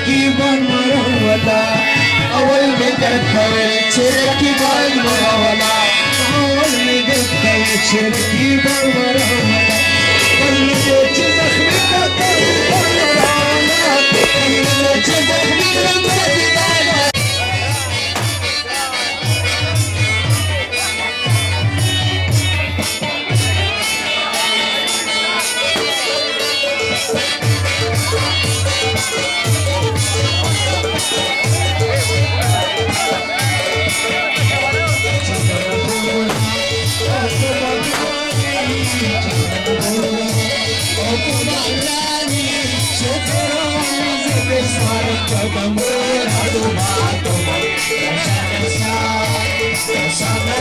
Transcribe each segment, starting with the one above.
شركي بالمرولا أول مدخل شركي بالمرولا أول مدخل شركي بالمرولا واللي زخمتك بالمرولا واللي زخمتك بالمرولا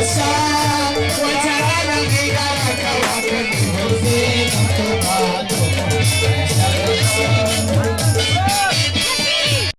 Sa